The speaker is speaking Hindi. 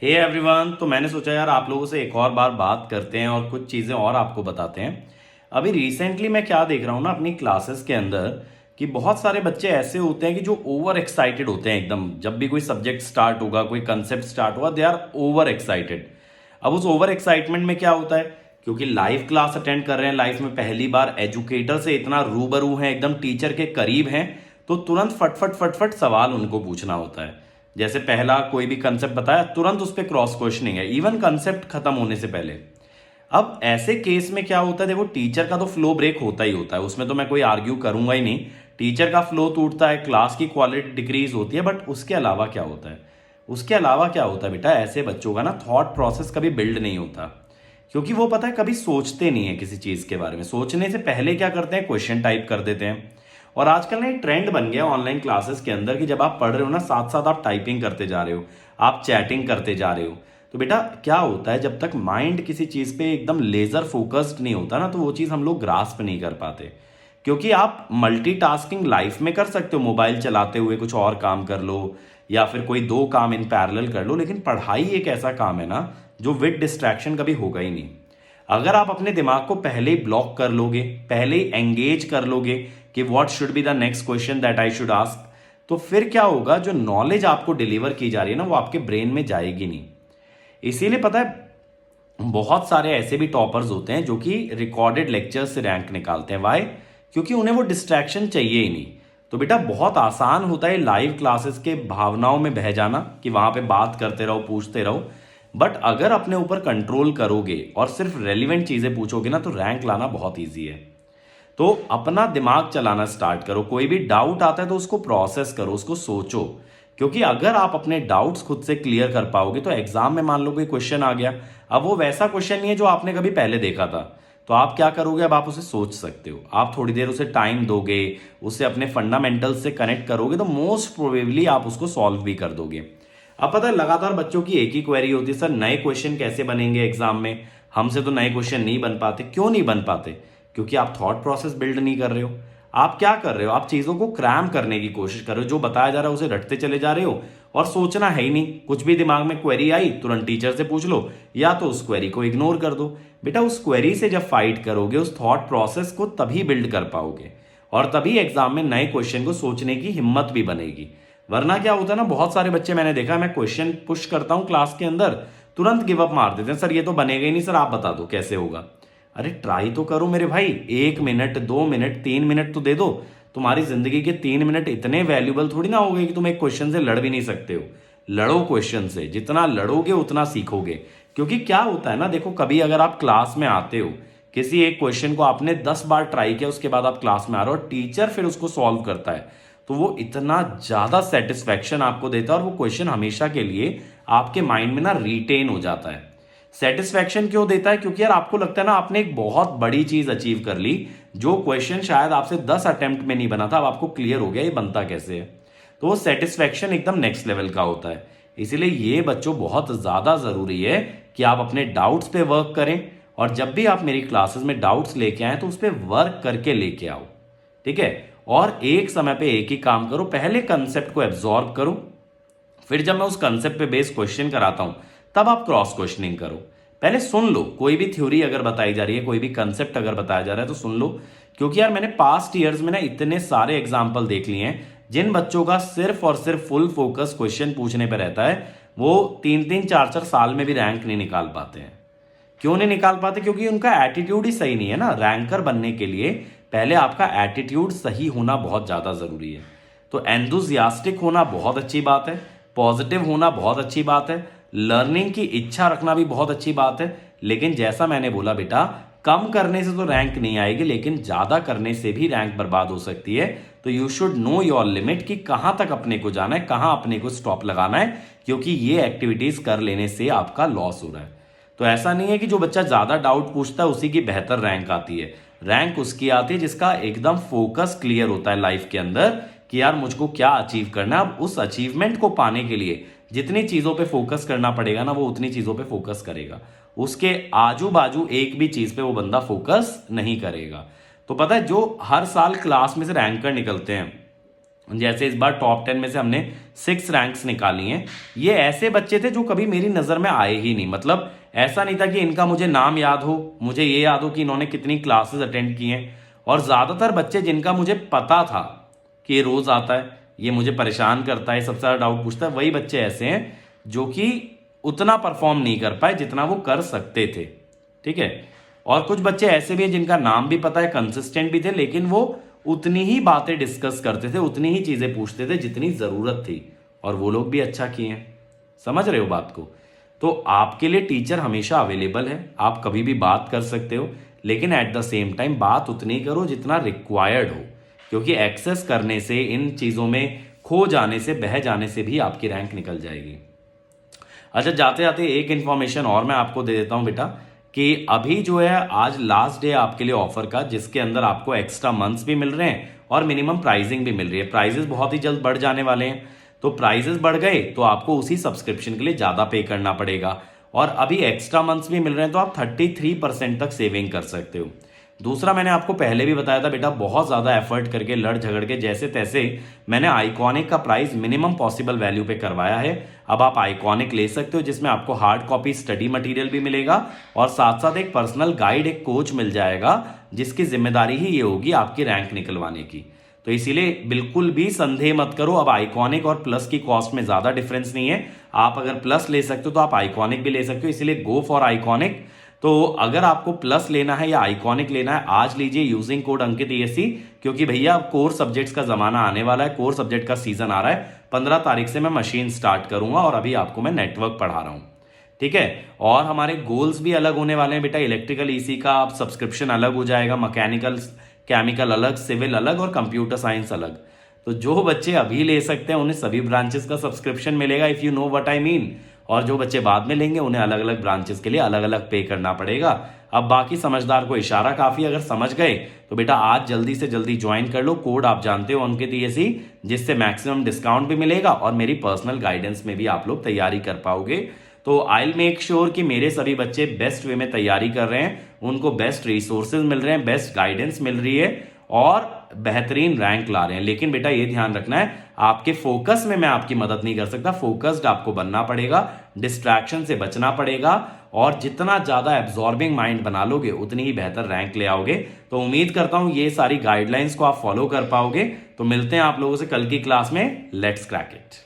हे एवरीवन, तो मैंने सोचा यार आप लोगों से एक और बार बात करते हैं और कुछ चीज़ें और आपको बताते हैं। अभी रिसेंटली मैं क्या देख रहा हूँ ना अपनी क्लासेस के अंदर कि बहुत सारे बच्चे ऐसे होते हैं कि जो ओवर एक्साइटेड होते हैं एकदम। जब भी कोई सब्जेक्ट स्टार्ट होगा, कोई कंसेप्ट स्टार्ट होगा, दे आर ओवर एक्साइटेड। अब उस ओवर एक्साइटमेंट में क्या होता है, क्योंकि लाइव क्लास अटेंड कर रहे हैं, लाइफ में पहली बार एजुकेटर से इतना रूबरू हैं, एकदम टीचर के करीब हैं, तो तुरंत फटफट फटफट सवाल उनको पूछना होता है। जैसे पहला कोई भी कंसेप्ट बताया, तुरंत उस पर क्रॉस क्वेश्चनिंग है, इवन कंसेप्ट खत्म होने से पहले। अब ऐसे केस में क्या होता है, देखो टीचर का तो फ्लो ब्रेक होता ही होता है, उसमें तो मैं कोई आर्ग्यू करूंगा ही नहीं। टीचर का फ्लो टूटता है, क्लास की क्वालिटी डिक्रीज होती है, बट उसके अलावा क्या होता है, उसके अलावा क्या होता है बेटा, ऐसे बच्चों का ना थॉट प्रोसेस कभी बिल्ड नहीं होता। क्योंकि वो पता है कभी सोचते नहीं है किसी चीज के बारे में। सोचने से पहले क्या करते हैं, क्वेश्चन टाइप कर देते हैं। और आजकल ना एक ट्रेंड बन गया ऑनलाइन क्लासेस के अंदर कि जब आप पढ़ रहे हो ना, साथ साथ आप टाइपिंग करते जा रहे हो, आप चैटिंग करते जा रहे हो। तो बेटा क्या होता है, जब तक माइंड किसी चीज पे एकदम लेजर फोकस्ड नहीं होता ना, तो वो चीज हम लोग ग्रास्प नहीं कर पाते। क्योंकि आप मल्टीटास्किंग लाइफ में कर सकते हो, मोबाइल चलाते हुए कुछ और काम कर लो, या फिर कोई दो काम इन पैरेलल कर लो, लेकिन पढ़ाई एक ऐसा काम है ना जो विद डिस्ट्रैक्शन कभी होगा ही नहीं। अगर आप अपने दिमाग को पहले ही ब्लॉक कर लोगे, पहले ही एंगेज कर लोगे कि what should be the next question that I should ask, तो फिर क्या होगा, जो नॉलेज आपको डिलीवर की जा रही है ना, वो आपके ब्रेन में जाएगी नहीं। इसीलिए पता है बहुत सारे ऐसे भी टॉपर्स होते हैं जो कि रिकॉर्डेड लेक्चर्स से रैंक निकालते हैं। वाई? क्योंकि उन्हें वो डिस्ट्रैक्शन चाहिए ही नहीं। तो बेटा बहुत आसान होता है लाइव क्लासेस के भावनाओं में बह जाना, कि वहां पे बात करते रहो, पूछते रहो। बट अगर अपने ऊपर कंट्रोल करोगे और सिर्फ रेलिवेंट चीजें पूछोगे ना, तो रैंक लाना बहुत ईजी है। तो अपना दिमाग चलाना स्टार्ट करो, कोई भी डाउट आता है तो उसको प्रोसेस करो, उसको सोचो। क्योंकि अगर आप अपने डाउट्स खुद से क्लियर कर पाओगे, तो एग्जाम में मान लो कोई क्वेश्चन आ गया, अब वो वैसा क्वेश्चन नहीं है जो आपने कभी पहले देखा था, तो आप क्या करोगे, अब आप उसे सोच सकते हो, आप थोड़ी देर उसे टाइम दोगे, उसे अपने फंडामेंटल्स से कनेक्ट करोगे, तो मोस्ट प्रोबेबली आप उसको सॉल्व भी कर दोगे। अब पता है लगातार बच्चों की एक ही क्वेरी होती है, सर नए क्वेश्चन कैसे बनेंगे एग्जाम में, हमसे तो नए क्वेश्चन नहीं बन पाते। क्यों नहीं बन पाते? क्योंकि आप थॉट प्रोसेस बिल्ड नहीं कर रहे हो। आप क्या कर रहे हो, आप चीजों को क्रैम करने की कोशिश कर रहे हो, जो बताया जा रहा है उसे रटते चले जा रहे हो, और सोचना है ही नहीं। कुछ भी दिमाग में क्वेरी आई, तुरंत टीचर से पूछ लो, या तो उस क्वेरी को इग्नोर कर दो। बेटा उस क्वेरी से जब फाइट करोगे, उस थॉट प्रोसेस को तभी बिल्ड कर पाओगे, और तभी एग्जाम में नए क्वेश्चन को सोचने की हिम्मत भी बनेगी। वरना क्या होता है ना, बहुत सारे बच्चे मैंने देखा, मैं क्वेश्चन पुश करता हूं क्लास के अंदर, तुरंत गिव अप मार देते हैं, सर ये तो बनेगा ही नहीं, सर आप बता दो कैसे होगा। अरे ट्राई तो करो मेरे भाई, 1 मिनट 2 मिनट 3 मिनट तो दे दो। तुम्हारी जिंदगी के 3 मिनट इतने वैल्यूबल थोड़ी ना हो गए कि तुम एक क्वेश्चन से लड़ भी नहीं सकते हो। लड़ो क्वेश्चन से, जितना लड़ोगे उतना सीखोगे। क्योंकि क्या होता है ना, देखो कभी अगर आप क्लास में आते हो, किसी एक क्वेश्चन को आपने 10 बार ट्राई किया, उसके बाद आप क्लास में आ रहे हो और टीचर फिर उसको सॉल्व करता है, तो वो इतना ज्यादा सेटिस्फैक्शन आपको देता है, और वो क्वेश्चन हमेशा के लिए आपके माइंड में ना रिटेन हो जाता है। सेटिस्फैक्शन क्यों देता है? क्योंकि यार आपको लगता है ना आपने एक बहुत बड़ी चीज अचीव कर ली, जो क्वेश्चन शायद आपसे 10 अटेम्प्ट में नहीं बना था, अब आपको क्लियर हो गया ये बनता कैसे है। तो वो सेटिस्फैक्शन एकदम नेक्स्ट लेवल का होता है। इसीलिए ये बच्चों बहुत ज्यादा जरूरी है कि आप अपने डाउट्स पे वर्क करें, और जब भी आप मेरी क्लासेस में डाउट्स लेके आए तो उस पर वर्क करके लेके आओ। ठीक है? और एक समय पे एक ही काम करो, पहले कंसेप्ट को एब्जॉर्ब करो, फिर जब मैं उस कंसेप्ट पे बेस्ड क्वेश्चन कराता हूं, तब आप क्रॉस क्वेश्चनिंग करो। पहले सुन लो, कोई भी थ्योरी अगर बताई जा रही है, कोई भी कंसेप्ट अगर बताया जा रहा है, तो सुन लो। क्योंकि यार मैंने पास्ट ईयर्स में ना इतने सारे एग्जाम्पल देख लिए हैं, जिन बच्चों का सिर्फ और सिर्फ फुल फोकस क्वेश्चन पूछने पर रहता है, वो 3 3 4 4 साल में भी रैंक नहीं निकाल पाते हैं। क्यों नहीं निकाल पाते? क्योंकि उनका एटीट्यूड ही सही नहीं है ना। रैंकर बनने के लिए पहले आपका एटीट्यूड सही होना बहुत ज्यादा जरूरी है। तो एंथुजियास्टिक होना बहुत अच्छी बात है, पॉजिटिव होना बहुत अच्छी बात है, लर्निंग की इच्छा रखना भी बहुत अच्छी बात है। लेकिन जैसा मैंने बोला बेटा, कम करने से तो रैंक नहीं आएगी, लेकिन ज्यादा करने से भी रैंक बर्बाद हो सकती है। तो you should know your limit, कि कहां तक अपने को जाना है, कहां अपने को स्टॉप लगाना है, क्योंकि ये एक्टिविटीज कर लेने से आपका लॉस हो रहा है। तो ऐसा नहीं है कि जो बच्चा ज्यादा डाउट पूछता है उसी की बेहतर रैंक आती है। रैंक उसकी आती है जिसका एकदम फोकस क्लियर होता है लाइफ के अंदर, कि यार मुझको क्या अचीव करना है। अब उस अचीवमेंट को पाने के लिए जितनी चीजों पे फोकस करना पड़ेगा ना, वो उतनी चीजों पे फोकस करेगा। उसके आजू बाजू एक भी चीज पे वो बंदा फोकस नहीं करेगा। तो पता है, जो हर साल क्लास में से रैंकर निकलते हैं, जैसे इस बार टॉप 10 में से हमने 6 रैंक्स निकाली हैं। ये ऐसे बच्चे थे जो कभी मेरी नज़र में आए ही नहीं, मतलब ऐसा नहीं था कि इनका मुझे नाम याद हो, मुझे ये याद हो कि इन्होंने कितनी क्लासेस अटेंड की हैं। और ज़्यादातर बच्चे जिनका मुझे पता था कि ये रोज़ आता है, ये मुझे परेशान करता है, सबसे ज़्यादा डाउट पूछता है, वही बच्चे ऐसे हैं जो कि उतना परफॉर्म नहीं कर पाए जितना वो कर सकते थे। ठीक है। और कुछ बच्चे ऐसे भी हैं जिनका नाम भी पता है, कंसिस्टेंट भी थे, लेकिन वो उतनी ही बातें डिस्कस करते थे, उतनी ही चीज़ें पूछते थे जितनी ज़रूरत थी, और वो लोग भी अच्छा किए हैं। समझ रहे हो बात को? तो आपके लिए टीचर हमेशा अवेलेबल है, आप कभी भी बात कर सकते हो, लेकिन एट द सेम टाइम बात उतनी करो जितना रिक्वायर्ड हो, क्योंकि एक्सेस करने से, इन चीज़ों में खो जाने से, बह जाने से भी आपकी रैंक निकल जाएगी। अच्छा, जाते जाते एक इन्फॉर्मेशन और मैं आपको दे देता हूं बेटा, कि अभी जो है आज लास्ट डे आपके लिए ऑफर का, जिसके अंदर आपको एक्स्ट्रा मंथ्स भी मिल रहे हैं और मिनिमम प्राइसिंग भी मिल रही है। प्राइजेस बहुत ही जल्द बढ़ जाने वाले हैं, तो प्राइजेस बढ़ गए तो आपको उसी सब्सक्रिप्शन के लिए ज़्यादा पे करना पड़ेगा, और अभी एक्स्ट्रा मंथ्स भी मिल रहे हैं तो आप 33% तक सेविंग कर सकते हो। दूसरा, मैंने आपको पहले भी बताया था बेटा, बहुत ज़्यादा एफर्ट करके, लड़ झगड़ के, जैसे तैसे मैंने आइकॉनिक का प्राइस मिनिमम पॉसिबल वैल्यू पे करवाया है। अब आप आइकॉनिक ले सकते हो, जिसमें आपको हार्ड कॉपी स्टडी मटेरियल भी मिलेगा और साथ साथ एक पर्सनल गाइड, एक कोच मिल जाएगा, जिसकी जिम्मेदारी ही ये होगी आपकी रैंक निकलवाने की। तो इसीलिए बिल्कुल भी संदेह मत करो, अब आइकॉनिक और प्लस की कॉस्ट में ज़्यादा डिफरेंस नहीं है। आप अगर प्लस ले सकते हो तो आप आइकॉनिक भी ले सकते हो, इसीलिए गो फॉर आइकॉनिक। तो अगर आपको प्लस लेना है या आइकॉनिक लेना है, आज लीजिए यूजिंग कोड अंकित ESC, क्योंकि भैया कोर सब्जेक्ट्स का जमाना आने वाला है, कोर सब्जेक्ट का सीजन आ रहा है। 15 तारीख से मैं मशीन स्टार्ट करूंगा और अभी आपको मैं नेटवर्क पढ़ा रहा हूं। ठीक है। और हमारे गोल्स भी अलग होने वाले हैं बेटा। इलेक्ट्रिकल EC का आप सब्सक्रिप्शन अलग हो जाएगा, मैकेनिकल केमिकल अलग, सिविल अलग और कंप्यूटर साइंस अलग। तो जो बच्चे अभी ले सकते हैं उन्हें सभी ब्रांचेस का सब्सक्रिप्शन मिलेगा, if you know what I mean. और जो बच्चे बाद में लेंगे उन्हें अलग अलग ब्रांचेस के लिए अलग अलग पे करना पड़ेगा। अब बाकी समझदार को इशारा काफी, अगर समझ गए तो बेटा आज जल्दी से जल्दी ज्वाइन कर लो। कोड आप जानते हो अंकित ESC, जिससे मैक्सिमम डिस्काउंट भी मिलेगा और मेरी पर्सनल गाइडेंस में भी आप लोग तैयारी कर पाओगे। तो आई विल मेक श्योर कि मेरे सभी बच्चे बेस्ट वे में तैयारी कर रहे हैं, उनको बेस्ट रिसोर्सेज मिल रहे हैं, बेस्ट गाइडेंस मिल रही है और बेहतरीन रैंक ला रहे हैं। लेकिन बेटा ये ध्यान रखना है, आपके फोकस में मैं आपकी मदद नहीं कर सकता, फोकस्ड आपको बनना पड़ेगा, डिस्ट्रैक्शन से बचना पड़ेगा, और जितना ज्यादा एब्जॉर्बिंग माइंड बना लोगे उतनी ही बेहतर रैंक ले आओगे। तो उम्मीद करता हूं ये सारी गाइडलाइंस को आप फॉलो कर पाओगे। तो मिलते हैं आप लोगों से कल की क्लास में। Let's crack it.